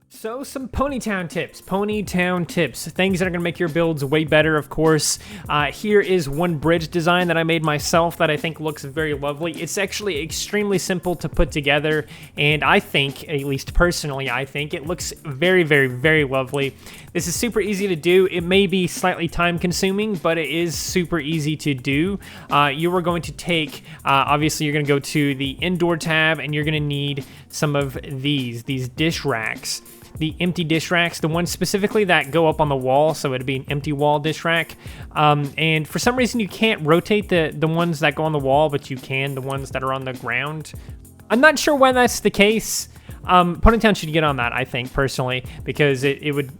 So some Ponytown tips, things that are going to make your builds way better, of course. Here is one bridge design that I made myself that I think looks very lovely. It's actually extremely simple to put together, and I think, at least personally, I think it looks very, very, very lovely. This is super easy to do. It may be slightly time consuming, but it is super easy to do. You are going to take, obviously you're going to go to the indoor tab, and you're going to need some of these dish racks. The empty dish racks, the ones specifically that go up on the wall, so it'd be an empty wall dish rack. And for some reason you can't rotate the ones that go on the wall, but you can the ones that are on the ground. I'm not sure why that's the case. Ponytown should get on that, I think, personally, because it would,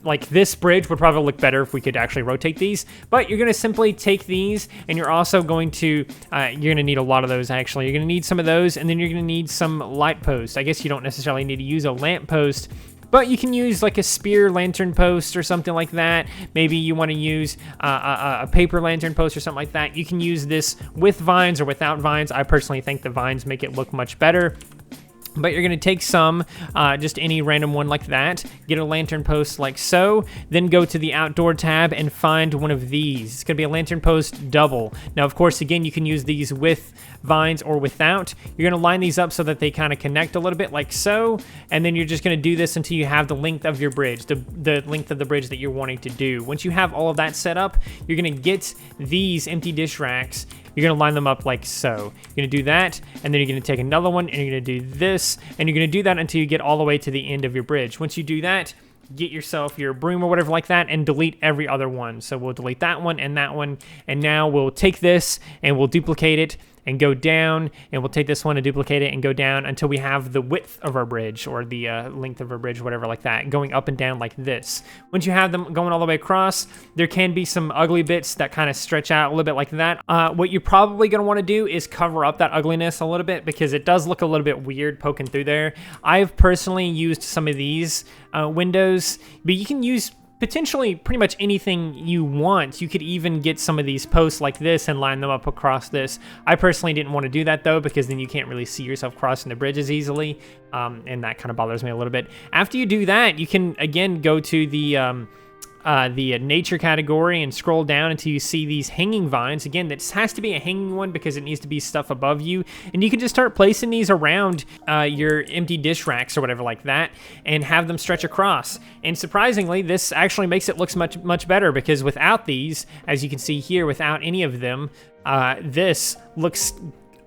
like this bridge would probably look better if we could actually rotate these. But you're going to simply take these, and you're also going to, you're going to need a lot of those, actually. You're going to need some of those, and then you're going to need some light posts. I guess you don't necessarily need to use a lamp post, but you can use like a spear lantern post or something like that. Maybe you want to use a paper lantern post or something like that. You can use this with vines or without vines. I personally think the vines make it look much better. But you're going to take some, just any random one like that, get a lantern post like so, then go to the outdoor tab and find one of these. It's going to be a lantern post double. Now, of course, again, you can use these with vines or without. You're going to line these up so that they kind of connect a little bit like so, and then you're just going to do this until you have the length of your bridge, the length of the bridge that you're wanting to do. Once you have all of that set up, you're going to get these empty dish racks. You're going to line them up like so. You're going to do that, and then you're going to take another one, and you're going to do this, and you're going to do that until you get all the way to the end of your bridge. Once you do that, get yourself your broom or whatever like that, and delete every other one. So we'll delete that one, and now we'll take this, and we'll duplicate it, and go down, and we'll take this one and duplicate it and go down until we have the width of our bridge, or the length of our bridge, whatever like that, going up and down like this. Once you have them going all the way across, there can be some ugly bits that kind of stretch out a little bit like that. What you're probably going to want to do is cover up that ugliness a little bit, because it does look a little bit weird poking through there. I've personally used some of these windows, but you can use potentially pretty much anything you want. You could even get some of these posts like this and line them up across this. I personally didn't want to do that though, because then you can't really see yourself crossing the bridge as easily, and that kind of bothers me a little bit. After you do that, you can again go to the nature category and scroll down until you see these hanging vines. Again, this has to be a hanging one because it needs to be stuff above you, and you can just start placing these around your empty dish racks or whatever like that, and have them stretch across. And surprisingly, this actually makes it look much better, because without these, as you can see here, without any of them, this looks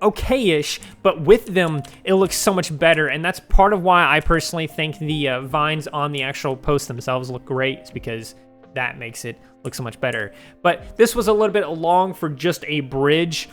okay-ish, but with them it looks so much better. And that's part of why I personally think the vines on the actual posts themselves look great, is because that makes it look so much better. But this was a little bit long for just a bridge,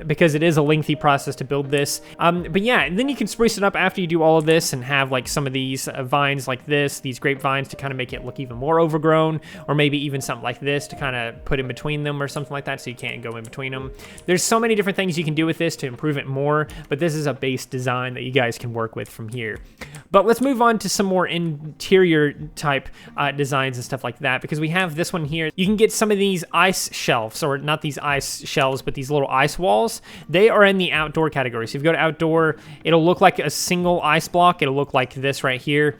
because it is a lengthy process to build this. But yeah, and then you can spruce it up after you do all of this and have like some of these vines like this, these grapevines, to kind of make it look even more overgrown, or maybe even something like this to kind of put in between them or something like that, so you can't go in between them. There's so many different things you can do with this to improve it more, but this is a base design that you guys can work with from here. But let's move on to some more interior type designs and stuff like that, because we have this one here. You can get some of these ice shelves, or not these ice shelves, but these little ice walls. They are in the outdoor category. So if you go to outdoor, it'll look like a single ice block. It'll look like this right here.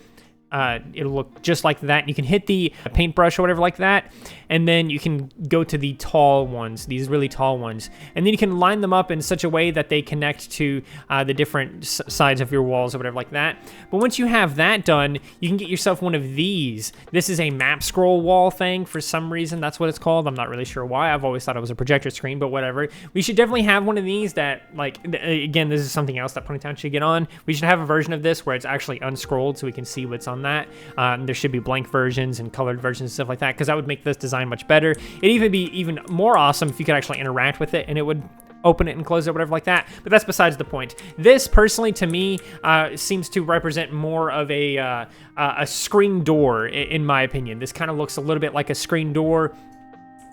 It'll look just like that. You can hit the paintbrush or whatever like that, and then you can go to the tall ones, these really tall ones, and then you can line them up in such a way that they connect to the different sides of your walls or whatever like that. But once you have that done, you can get yourself one of these. This is a map scroll wall thing. For some reason, that's what it's called. I'm not really sure why. I've always thought it was a projector screen, but whatever. We should definitely have one of these that, like, again, this is something else that Ponytown should get on. We should have a version of this where it's actually unscrolled, so we can see what's on that. There should be blank versions and colored versions and stuff like that, because that would make this design much better. It'd even be even more awesome if you could actually interact with it, and it would open it and close it, whatever like that. But that's besides the point. This, personally, to me, seems to represent more of a screen door, in my opinion. This kind of looks a little bit like a screen door.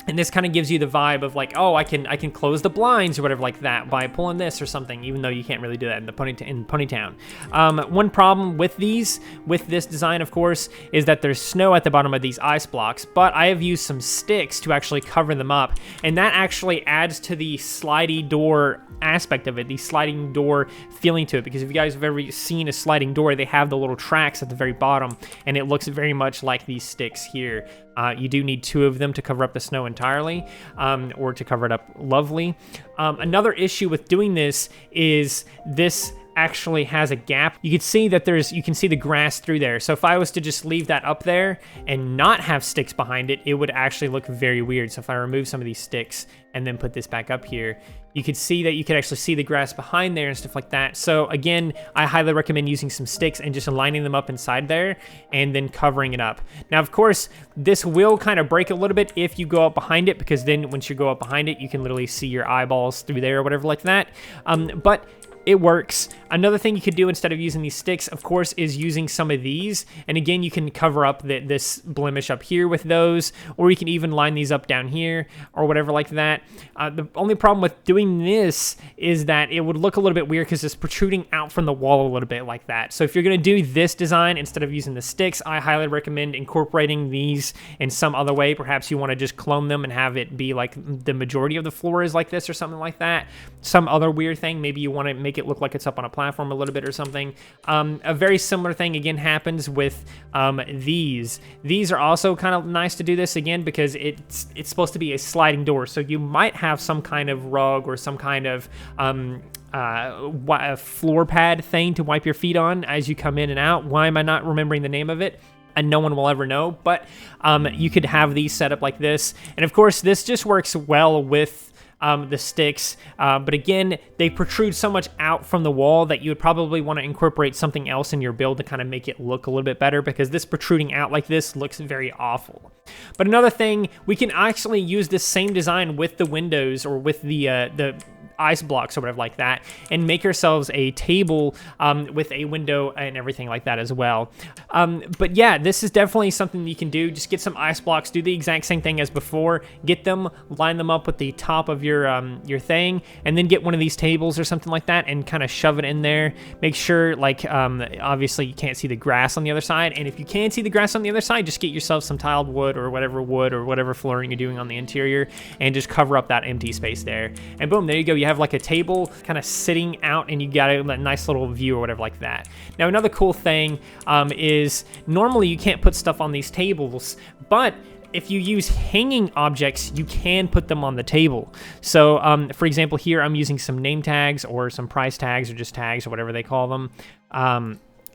And this kind of gives you the vibe of like, oh, I can close the blinds or whatever like that by pulling this or something, even though you can't really do that in Ponytown. One problem with this design, of course, is that there's snow at the bottom of these ice blocks, but I have used some sticks to actually cover them up, and that actually adds to the slidey door aspect of it, the sliding door feeling to it, because if you guys have ever seen a sliding door, they have the little tracks at the very bottom, and it looks very much like these sticks here. You do need 2 of them to cover up the snow entirely, or to cover it up lovely. Another issue with doing this is this actually has a gap. You can see that you can see the grass through there. So if I was to just leave that up there and not have sticks behind it, it would actually look very weird. So if I remove some of these sticks and then put this back up here, you could see that you could actually see the grass behind there and stuff like that. So again, I highly recommend using some sticks and just lining them up inside there and then covering it up. Now, of course, this will kind of break a little bit if you go up behind it, because then once you go up behind it, you can literally see your eyeballs through there or whatever like that. But it works. Another thing you could do instead of using these sticks, of course, is using some of these. And again, you can cover up this blemish up here with those, or you can even line these up down here or whatever like that. The only problem with doing this is that it would look a little bit weird because it's protruding out from the wall a little bit like that. So if you're gonna do this design instead of using the sticks, I highly recommend incorporating these in some other way. Perhaps you wanna just clone them and have it be like the majority of the floor is like this or something like that. Some other weird thing, maybe you wanna make it look like it's up on a platform a little bit or something. A very similar thing again happens with these. These are also kind of nice to do this again because it's supposed to be a sliding door, so you might have some kind of rug or some kind of a floor pad thing to wipe your feet on as you come in and out. Why am I not remembering the name of it? And no one will ever know, but you could have these set up like this. And of course, this just works well with the sticks, but again, they protrude so much out from the wall that you would probably want to incorporate something else in your build to kind of make it look a little bit better, because this protruding out like this looks very awful. But another thing, we can actually use this same design with the windows or with the ice blocks or whatever like that, and make ourselves a table with a window and everything like that as well. But yeah, this is definitely something you can do. Just get some ice blocks, do the exact same thing as before, get them, line them up with the top of your thing, and then get one of these tables or something like that and kind of shove it in there. Make sure, like, obviously you can't see the grass on the other side, and if you can see the grass on the other side, just get yourself some tiled wood or whatever flooring you're doing on the interior, and just cover up that empty space there. And boom, there you go. You have like a table kind of sitting out, and you got a nice little view or whatever like that. Now, another cool thing is normally you can't put stuff on these tables, but if you use hanging objects, you can put them on the table. So, for example, here I'm using some name tags or some price tags or just tags or whatever they call them.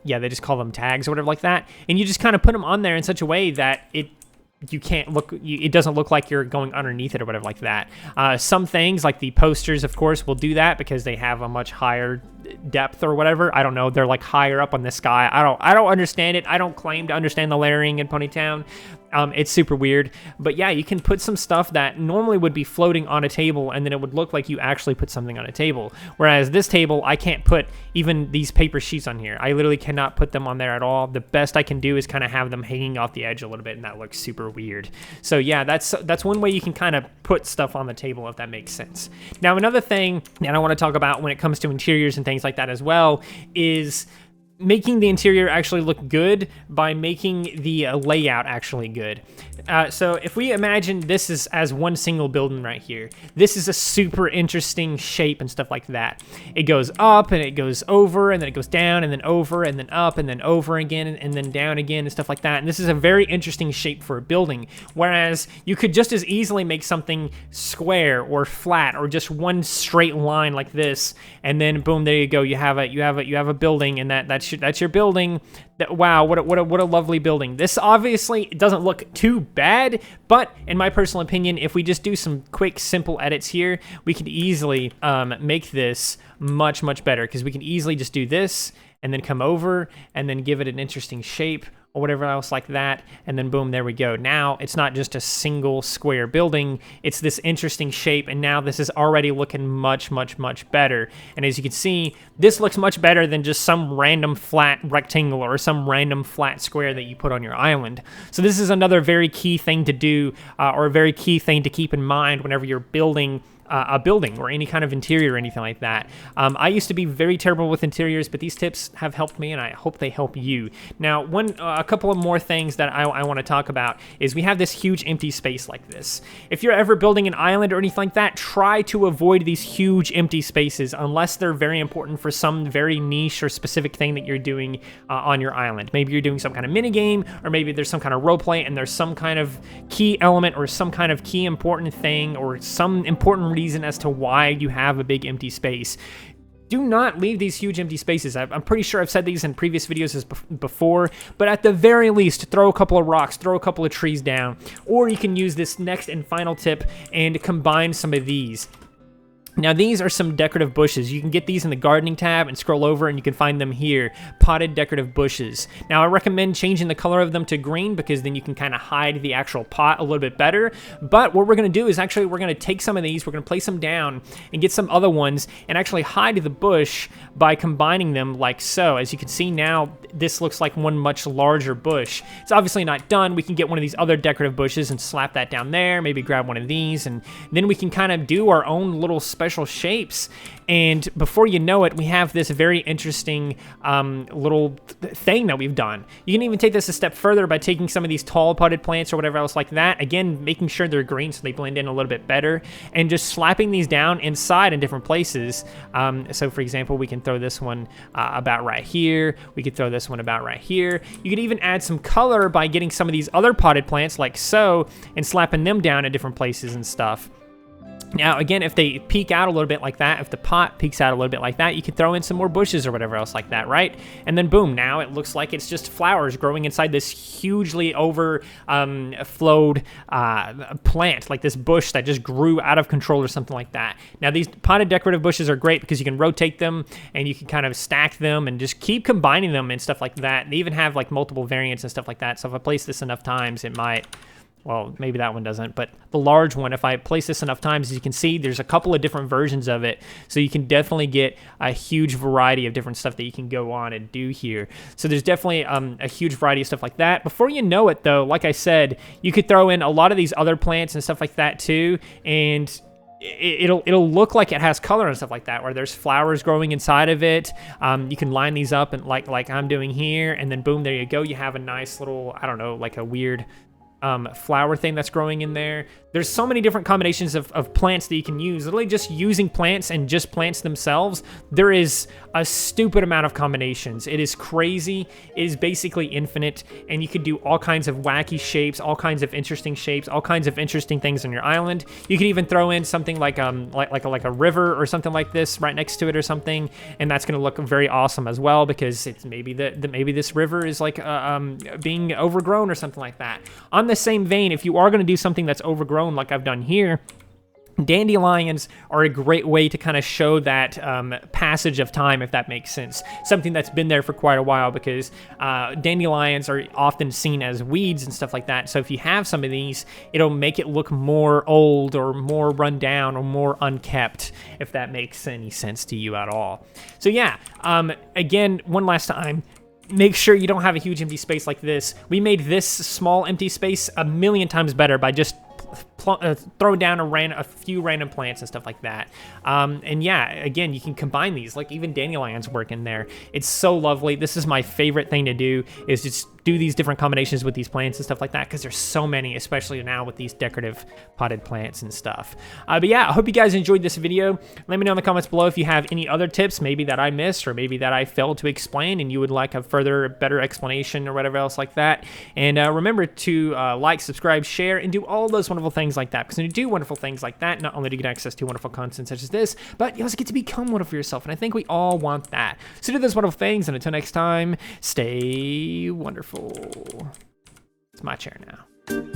Yeah, they just call them tags or whatever like that. And you just kind of put them on there in such a way that it doesn't look like you're going underneath it or whatever like that. Some things like the posters, of course, will do that because they have a much higher depth or whatever. I don't know. They're like higher up on the sky. I don't understand it. I don't claim to understand the layering in Ponytown. It's super weird, but yeah, you can put some stuff that normally would be floating on a table, and then it would look like you actually put something on a table. Whereas this table, I can't put even these paper sheets on here. I literally cannot put them on there at all. The best I can do is kind of have them hanging off the edge a little bit, and that looks super weird. So yeah, that's one way you can kind of put stuff on the table, if that makes sense. Now, another thing that I want to talk about when it comes to interiors and things like that as well is making the interior actually look good by making the layout actually good. So if we imagine this is as one single building right here, this is a super interesting shape and stuff like that. It goes up and it goes over and then it goes down and then over and then up and then over again and then down again and stuff like that. And this is a very interesting shape for a building. Whereas you could just as easily make something square or flat or just one straight line like this, and then boom, there you go. You have a building, and that's your building. Wow, what a lovely building. This obviously doesn't look too bad, but in my personal opinion, if we just do some quick, simple edits here, we could easily make this much, much better, because we can easily just do this and then come over and then give it an interesting shape or whatever else like that, and then boom, there we go. Now it's not just a single square building, it's this interesting shape, and now this is already looking much, much, much better. And as you can see, this looks much better than just some random flat rectangle or some random flat square that you put on your island. So this is another very key thing to do, or a very key thing to keep in mind whenever you're building a building or any kind of interior or anything like that. I used to be very terrible with interiors, but these tips have helped me, and I hope they help you. Now, a couple of more things that I want to talk about is we have this huge empty space like this. If you're ever building an island or anything like that, try to avoid these huge empty spaces unless they're very important for some very niche or specific thing that you're doing on your island. Maybe you're doing some kind of mini game, or maybe there's some kind of role play and there's some kind of key element or some kind of key important thing or some important reason as to why you have a big empty space. Do not leave these huge empty spaces. I'm pretty sure I've said these in previous videos before, but at the very least, throw a couple of rocks, throw a couple of trees down, or you can use this next and final tip and combine some of these. Now, these are some decorative bushes. You can get these in the gardening tab and scroll over and you can find them here, potted decorative bushes. Now, I recommend changing the color of them to green because then you can kind of hide the actual pot a little bit better. But what we're gonna do is actually we're gonna take some of these, we're gonna place them down and get some other ones and actually hide the bush by combining them like so. As you can see now, this looks like one much larger bush. It's obviously not done. We can get one of these other decorative bushes and slap that down there, maybe grab one of these, and then we can kind of do our own little special shapes. And before you know it, we have this very interesting little thing that we've done. You can even take this a step further by taking some of these tall potted plants or whatever else like that, again, making sure they're green so they blend in a little bit better, and just slapping these down inside in different places. So for example, we can throw this one about right here. We could throw this one about right here. You could even add some color by getting some of these other potted plants like so and slapping them down in different places and stuff. Now, again, if they peek out a little bit like that, if the pot peeks out a little bit like that, you could throw in some more bushes or whatever else like that, right? And then boom, now it looks like it's just flowers growing inside this hugely overflowed plant, like this bush that just grew out of control or something like that. Now, these potted decorative bushes are great because you can rotate them and you can kind of stack them and just keep combining them and stuff like that. They even have like multiple variants and stuff like that. So if I place this enough times, it might... Well, maybe that one doesn't, but the large one, if I place this enough times, as you can see, there's a couple of different versions of it. So you can definitely get a huge variety of different stuff that you can go on and do here. So there's definitely a huge variety of stuff like that. Before you know it, though, like I said, you could throw in a lot of these other plants and stuff like that, too, and it'll look like it has color and stuff like that, where there's flowers growing inside of it. You can line these up and like I'm doing here, and then boom, there you go. You have a nice little, I don't know, like a weird flower thing that's growing in there. There's so many different combinations of plants that you can use. Literally just using plants and just plants themselves, there is a stupid amount of combinations. It is crazy. It is basically infinite, and you could do all kinds of wacky shapes, all kinds of interesting shapes, all kinds of interesting things on your island. You could even throw in something like a river or something like this right next to it or something, and that's going to look very awesome as well because it's maybe maybe this river is like being overgrown or something like that. On the same vein, if you are going to do something that's overgrown like I've done here, dandelions are a great way to kind of show that passage of time, if that makes sense. Something that's been there for quite a while, because dandelions are often seen as weeds and stuff like that. So if you have some of these, it'll make it look more old or more run down or more unkept, if that makes any sense to you at all. So yeah, again, one last time, make sure you don't have a huge empty space like this. We made this small empty space a million times better by just throw down a few random plants and stuff like that. And yeah, again, you can combine these, like even dandelions work in there. It's so lovely. This is my favorite thing to do, is just do these different combinations with these plants and stuff like that, because there's so many, especially now with these decorative potted plants and stuff. But yeah, I hope you guys enjoyed this video. Let me know in the comments below if you have any other tips, maybe that I missed or maybe that I failed to explain and you would like a better explanation or whatever else like that. And remember to like, subscribe, share, and do all those wonderful things like that, because when you do wonderful things like that, not only do you get access to wonderful content such as this, but you also get to become wonderful yourself, and I think we all want that. So do those wonderful things, and until next time, stay wonderful. It's my chair now.